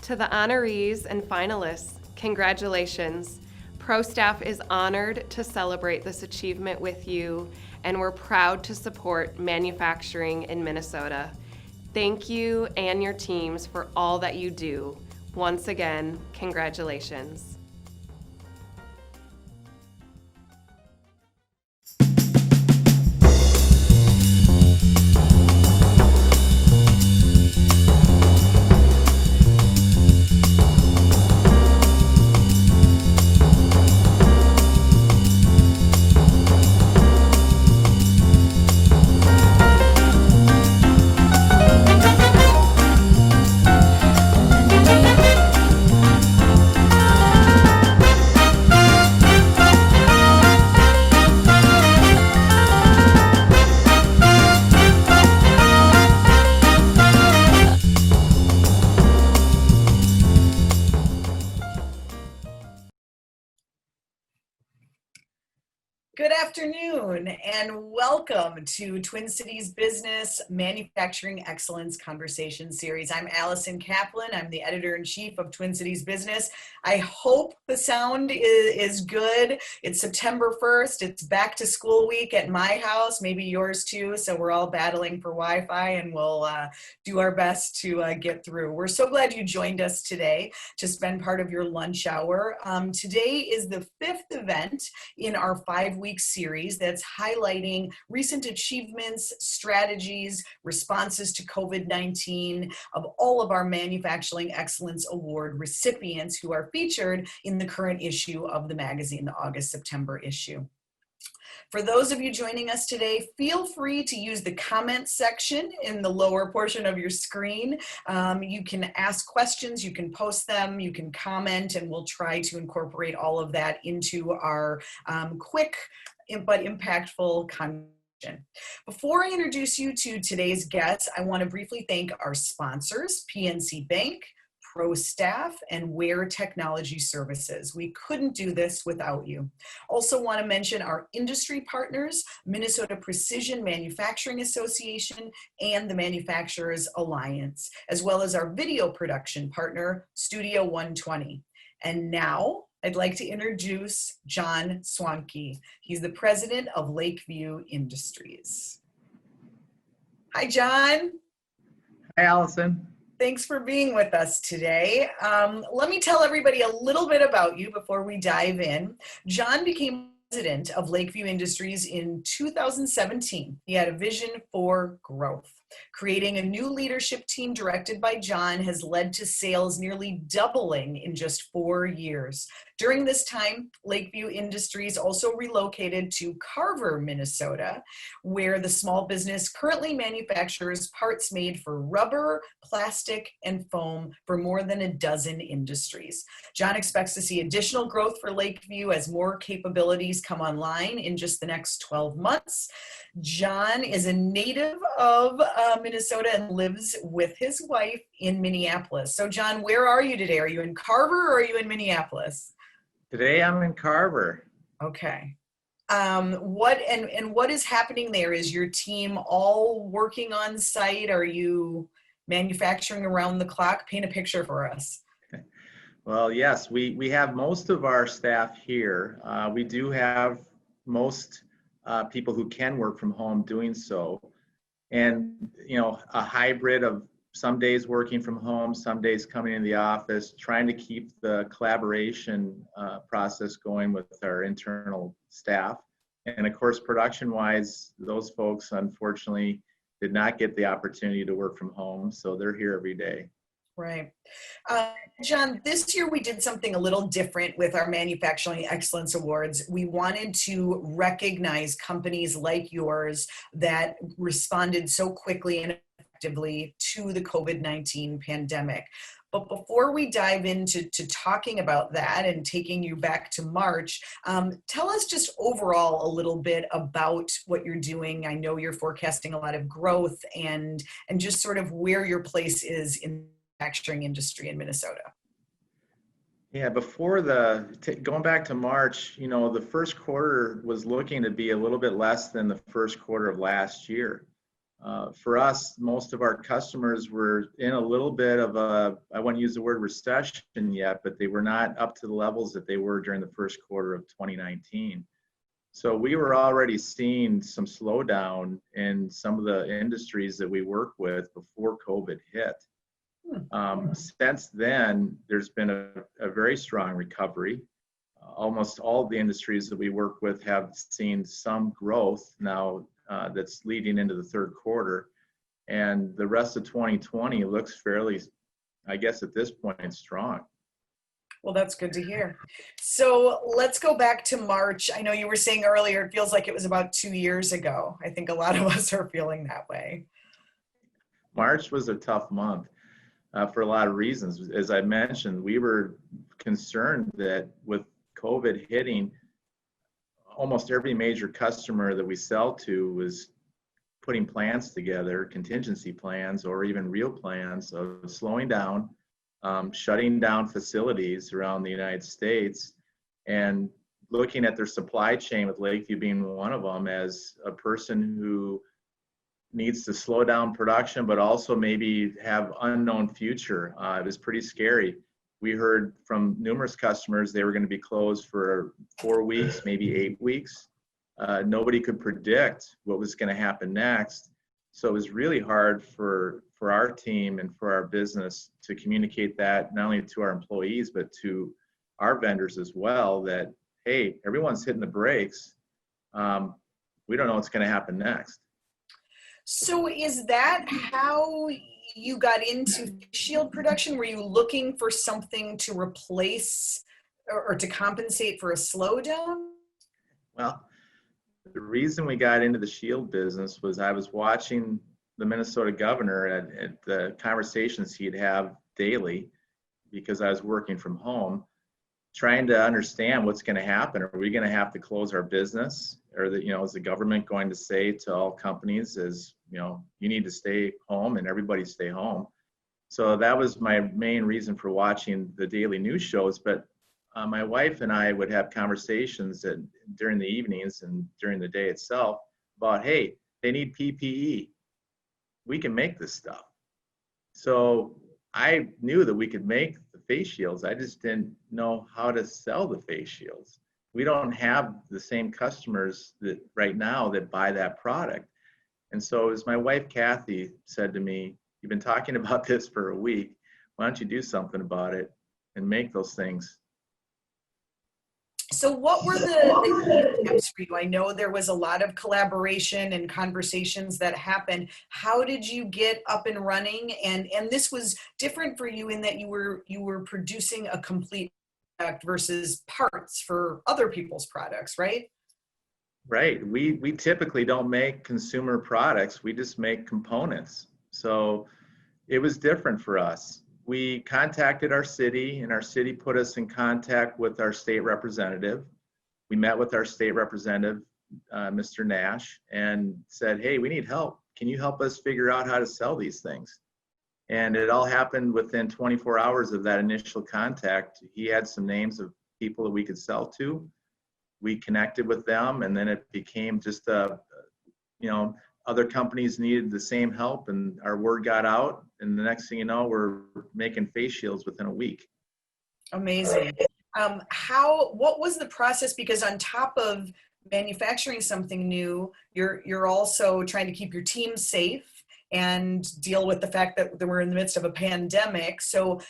To the honorees and finalists, congratulations. Pro staff is honored to celebrate this achievement with you, and we're proud to support manufacturing in Minnesota. Thank you and your teams for all that you do. Once again, congratulations. Good afternoon and welcome to Twin Cities Business Manufacturing Excellence Conversation Series. I'm Allison Kaplan. I'm the Editor-in-Chief of Twin Cities Business. I hope the sound is good. It's September 1st. It's back to school week at my house, maybe yours too. So we're all battling for Wi-Fi and we'll do our best to get through. We're so glad you joined us today to spend part of your lunch hour. Today is the 5th event in our 5-week series that's highlighting recent achievements, strategies, responses to COVID-19 of all of our Manufacturing Excellence Award recipients who are featured in the current issue of the magazine, the August-September issue. For those of you joining us today, feel free to use the comment section in the lower portion of your screen. You can ask questions, you can post them, you can comment, and we'll try to incorporate all of that into our quick but impactful conversation. Before I introduce you to today's guests, I want to briefly thank our sponsors, PNC Bank, Pro Staff, and Ware Technology Services. We couldn't do this without you. Also want to mention our industry partners, Minnesota Precision Manufacturing Association and the Manufacturers Alliance, as well as our video production partner, Studio 120. And now, I'd like to introduce John Schwanke. He's the president of Lakeview Industries. Hi, John. Hi, Allison. Thanks for being with us today. Let me tell everybody a little bit about you before we dive in. John became president of Lakeview Industries in 2017. He had a vision for growth. Creating a new leadership team directed by John has led to sales nearly doubling in just 4 years. During this time, Lakeview Industries also relocated to Carver, Minnesota, where the small business currently manufactures parts made for rubber, plastic, and foam for more than a dozen industries. John expects to see additional growth for Lakeview as more capabilities come online in just the next 12 months. John is a native of Minnesota and lives with his wife in Minneapolis. So John, where are you today? Are you in Carver or are you in Minneapolis? Today I'm in Carver. Okay. What is happening there? Is your team all working on site? Are you manufacturing around the clock? Paint a picture for us. Well, yes, we have most of our staff here. We do have most people who can work from home doing so. And, you know, a hybrid of some days working from home, some days coming in the office, trying to keep the collaboration process going with our internal staff. And of course, production-wise, those folks unfortunately did not get the opportunity to work from home, so they're here every day. Right. John, this year we did something a little different with our Manufacturing Excellence Awards. We wanted to recognize companies like yours that responded so quickly and effectively to the COVID-19 pandemic. But before we dive into talking about that and taking you back to March, tell us just overall a little bit about what you're doing. I know you're forecasting a lot of growth and just sort of where your place is in the manufacturing industry in Minnesota. Yeah, before going back to March, you know, the first quarter was looking to be a little bit less than the first quarter of last year. For us, most of our customers were in a little bit of a, I wouldn't use the word recession yet, but they were not up to the levels that they were during the first quarter of 2019. So we were already seeing some slowdown in some of the industries that we work with before COVID hit. Since then, there's been a very strong recovery. Almost all of the industries that we work with have seen some growth now that's leading into the third quarter. And the rest of 2020 looks fairly, I guess at this point, strong. Well, that's good to hear. So let's go back to March. I know you were saying earlier, it feels like it was about 2 years ago. I think a lot of us are feeling that way. March was a tough month for a lot of reasons. As I mentioned, we were concerned that with COVID hitting, almost every major customer that we sell to was putting plans together, contingency plans, or even real plans of slowing down, shutting down facilities around the United States, and looking at their supply chain, with Lakeview being one of them, as a person who needs to slow down production, but also maybe have unknown future. It was pretty scary. We heard from numerous customers they were going to be closed for 4 weeks, maybe 8 weeks. Nobody could predict what was going to happen next. So it was really hard for our team and for our business to communicate that not only to our employees, but to our vendors as well, that, hey, everyone's hitting the brakes. We don't know what's going to happen next. So is that how you got into shield production? Were you looking for something to replace or to compensate for a slowdown? Well, the reason we got into the shield business was I was watching the Minnesota governor at the conversations he'd have daily, because I was working from home, trying to understand what's going to happen. Are we going to have to close our business? Or is the government going to say to all companies, you need to stay home and everybody stay home? So that was my main reason for watching the daily news shows. But my wife and I would have conversations during the evenings and during the day itself about, hey, they need PPE. We can make this stuff. So I knew that we could make the face shields. I just didn't know how to sell the face shields. We don't have the same customers that right now that buy that product. And so as my wife, Kathy, said to me, you've been talking about this for a week. Why don't you do something about it and make those things? So what were the steps for you? I know there was a lot of collaboration and conversations that happened. How did you get up and running? And this was different for you in that you were producing a complete product versus parts for other people's products, right? Right. We typically don't make consumer products. We just make components. So it was different for us. We contacted our city, and our city put us in contact with our state representative. We met with our state representative, Mr. Nash, and said, hey, we need help. Can you help us figure out how to sell these things? And it all happened within 24 hours of that initial contact. He had some names of people that we could sell to. We connected with them, and then it became just other companies needed the same help, and our word got out, and the next thing you know, we're making face shields within a week. Amazing. What was the process? Because on top of manufacturing something new, you're also trying to keep your team safe and deal with the fact that we're in the midst of a pandemic. So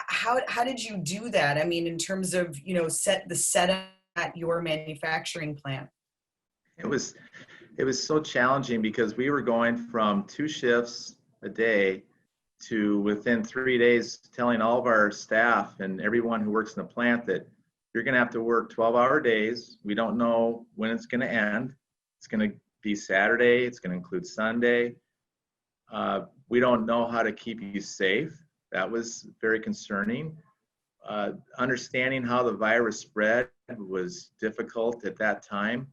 how did you do that? I mean, in terms of, set the setup at your manufacturing plant? It was so challenging because we were going from 2 shifts a day to within 3 days telling all of our staff and everyone who works in the plant that you're going to have to work 12-hour days. We don't know when it's going to end. It's going to be Saturday. It's going to include Sunday. We don't know how to keep you safe. That was very concerning. Understanding how the virus spread was difficult at that time.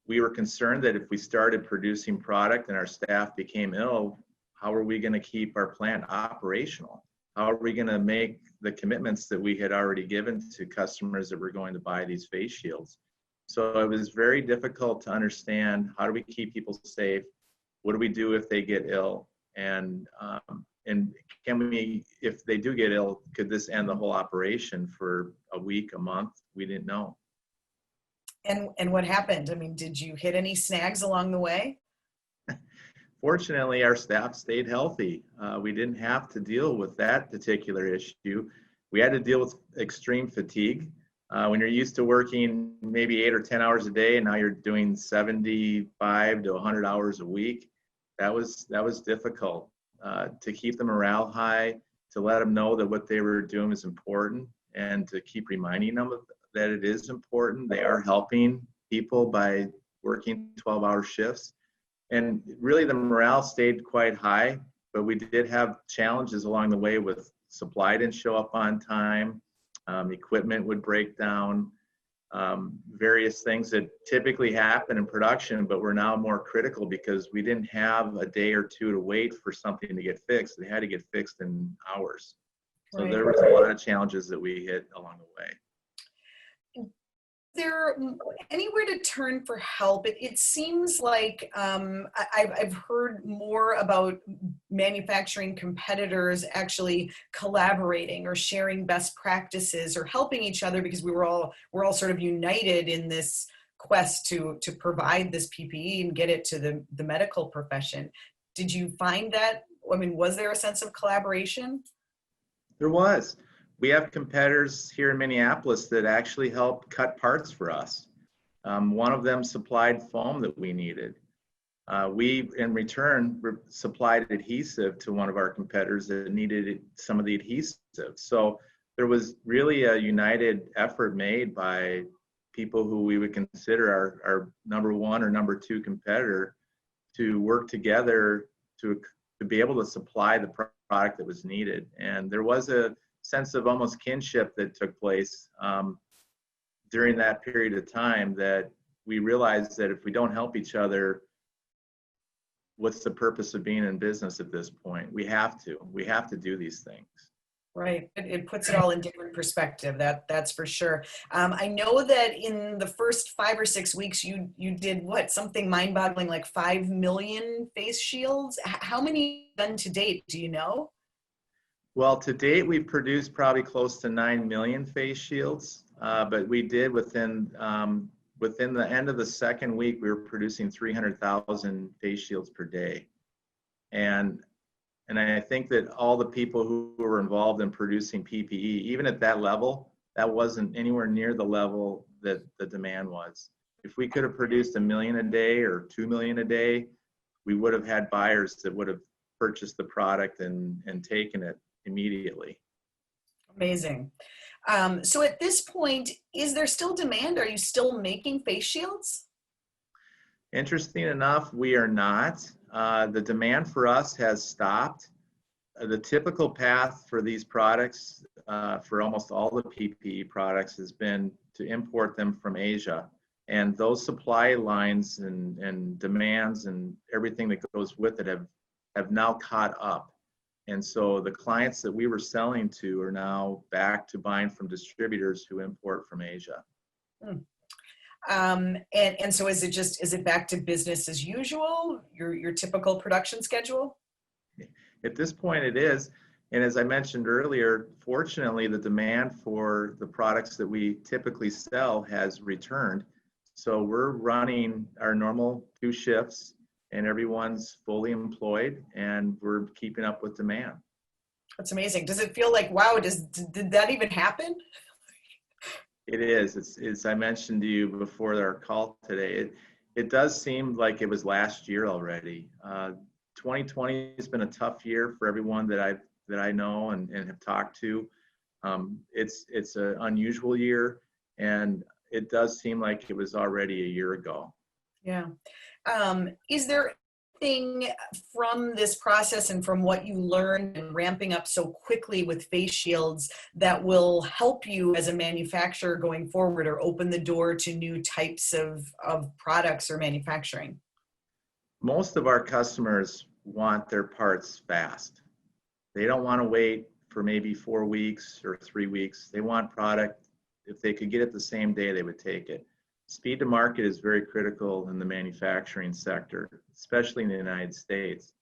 We were concerned that if we started producing product and our staff became ill, how are we going to keep our plant operational? How are we going to make the commitments that we had already given to customers that were going to buy these face shields? So it was very difficult to understand, how do we keep people safe? what do we do if they get ill? And can we, if they do get ill, could this end the whole operation for a week, a month? We didn't know. And what happened? I mean, did you hit any snags along the way? Fortunately, our staff stayed healthy. We didn't have to deal with that particular issue. We had to deal with extreme fatigue. When you're used to working maybe 8 or 10 hours a day, and now you're doing 75 to 100 hours a week, that was difficult. To keep the morale high, to let them know that what they were doing is important, and to keep reminding them that it is important. They are helping people by working 12-hour shifts. And really the morale stayed quite high, but we did have challenges along the way with supply didn't show up on time, equipment would break down, various things that typically happen in production, but were now more critical because we didn't have a day or two to wait for something to get fixed. They had to get fixed in hours. So there was a lot of challenges that we hit along the way. There anywhere to turn for help? It seems like I've heard more about manufacturing competitors actually collaborating or sharing best practices or helping each other, because we're all sort of united in this quest to provide this PPE and get it to the medical profession. Did you find that? I mean, was there a sense of collaboration? There was. We have competitors here in Minneapolis that actually help cut parts for us. One of them supplied foam that we needed. We, in return, supplied adhesive to one of our competitors that needed some of the adhesive. So there was really a united effort made by people who we would consider our number one or number two competitor to work together to be able to supply the product that was needed. And there was a sense of almost kinship that took place during that period of time, that we realized that if we don't help each other, what's the purpose of being in business at this point? We have to do these things. Right. It puts it all in different perspective. That's for sure. I know that in the first 5 or 6 weeks, you did something mind-boggling, like 5 million face shields. How many done to date? Do you know? Well, to date, we've produced probably close to 9 million face shields, but we did within the end of the second week, we were producing 300,000 face shields per day. And I think that all the people who were involved in producing PPE, even at that level, that wasn't anywhere near the level that the demand was. If we could have produced 1 million a day or 2 million a day, we would have had buyers that would have purchased the product and taken it immediately. Amazing. So at this point, is there still demand? Are you still making face shields? Interesting enough, we are not. The demand for us has stopped. The typical path for these products, for almost all the PPE products, has been to import them from Asia. And those supply lines and demands and everything that goes with it have now caught up. And so the clients that we were selling to are now back to buying from distributors who import from Asia. And so is it back to business as usual, your typical production schedule? At this point it is. And as I mentioned earlier, fortunately, the demand for the products that we typically sell has returned. So we're running our normal 2 shifts and everyone's fully employed and we're keeping up with demand. That's amazing. Does it feel like, wow, did that even happen? It is. As I mentioned to you before our call today, it does seem like it was last year already. 2020 has been a tough year for everyone that I know and have talked to. It's an unusual year, and it does seem like it was already a year ago. Yeah. Is there anything from this process and from what you learned and ramping up so quickly with face shields that will help you as a manufacturer going forward or open the door to new types of products or manufacturing? Most of our customers want their parts fast. They don't want to wait for maybe 4 weeks or 3 weeks. They want product. If they could get it the same day, they would take it. Speed to market is very critical in the manufacturing sector, especially in the United States.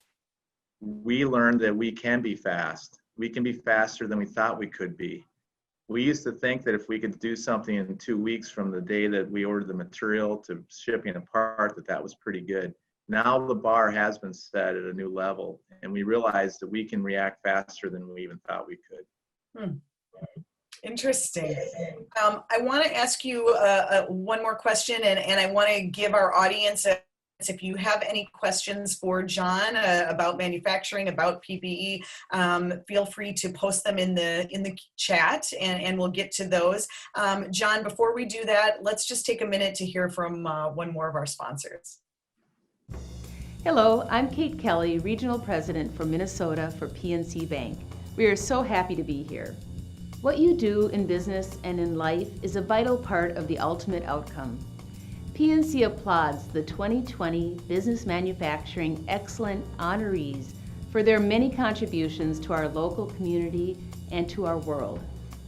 We learned that we can be fast. We can be faster than we thought we could be. We used to think that if we could do something in 2 weeks from the day that we ordered the material to shipping a part, that was pretty good. Now the bar has been set at a new level, and we realized that we can react faster than we even thought we could. Interesting. I want to ask you one more question, and I want to give our audience if you have any questions for John about manufacturing, about PPE, feel free to post them in the chat, and we'll get to those. John, before we do that, let's just take a minute to hear from one more of our sponsors. Hello, I'm Kate Kelly, Regional President for Minnesota for PNC Bank. We are so happy to be here. What you do in business and in life is a vital part of the ultimate outcome. PNC applauds the 2020 Business Manufacturing Excellent honorees for their many contributions to our local community and to our world.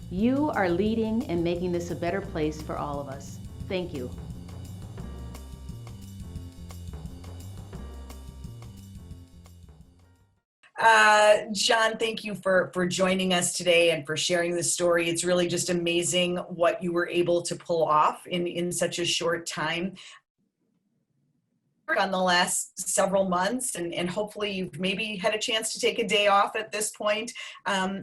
You are leading and making this a better place for all of us. Thank you. John, thank you for joining us today and for sharing this story. It's really just amazing what you were able to pull off in such a short time. On the last several months, and hopefully you've maybe had a chance to take a day off at this point.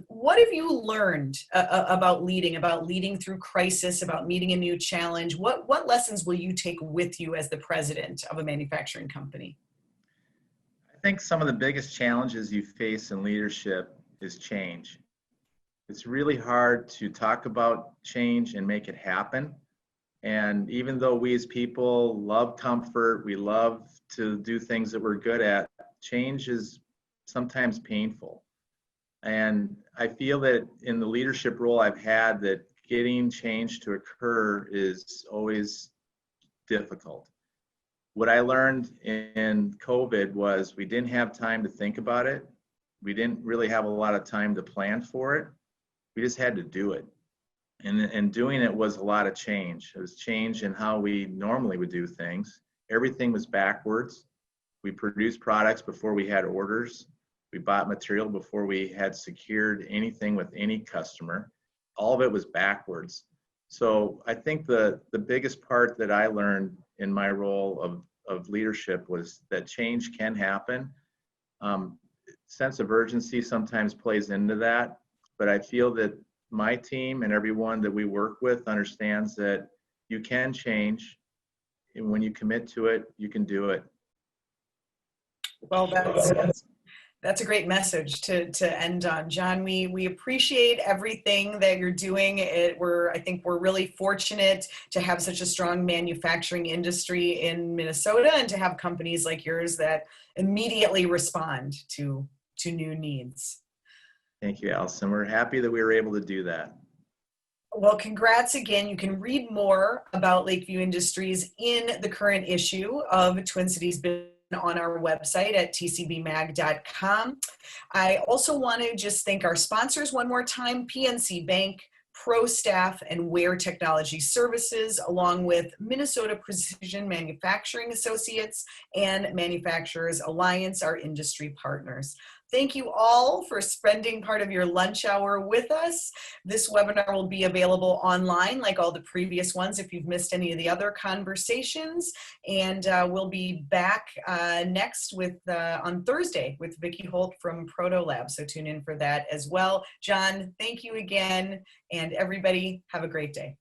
What have you learned about leading through crisis, about meeting a new challenge? What lessons will you take with you as the president of a manufacturing company? I think some of the biggest challenges you face in leadership is change. It's really hard to talk about change and make it happen. And even though we as people love comfort, we love to do things that we're good at, change is sometimes painful. And I feel that in the leadership role I've had, that getting change to occur is always difficult. What I learned in COVID was we didn't have time to think about it. We didn't really have a lot of time to plan for it. We just had to do it. And doing it was a lot of change. It was change in how we normally would do things. Everything was backwards. We produced products before we had orders. We bought material before we had secured anything with any customer. All of it was backwards. So I think the biggest part that I learned in my role of leadership was that change can happen. Sense of urgency sometimes plays into that, but I feel that my team and everyone that we work with understands that you can change, and when you commit to it, you can do it. Well, that's a great message to end on. John, we appreciate everything that you're doing. I think we're really fortunate to have such a strong manufacturing industry in Minnesota and to have companies like yours that immediately respond to new needs. Thank you, Allison. We're happy that we were able to do that. Well, congrats again. You can read more about Lakeview Industries in the current issue of Twin Cities Business on our website at tcbmag.com. I also want to just thank our sponsors one more time, PNC Bank, Pro Staff, and Ware Technology Services, along with Minnesota Precision Manufacturing Associates and Manufacturers Alliance, our industry partners. Thank you all for spending part of your lunch hour with us. This webinar will be available online like all the previous ones if you've missed any of the other conversations. And we'll be back next on Thursday with Vicki Holt from Proto Lab. So tune in for that as well. John, thank you again. And everybody have a great day.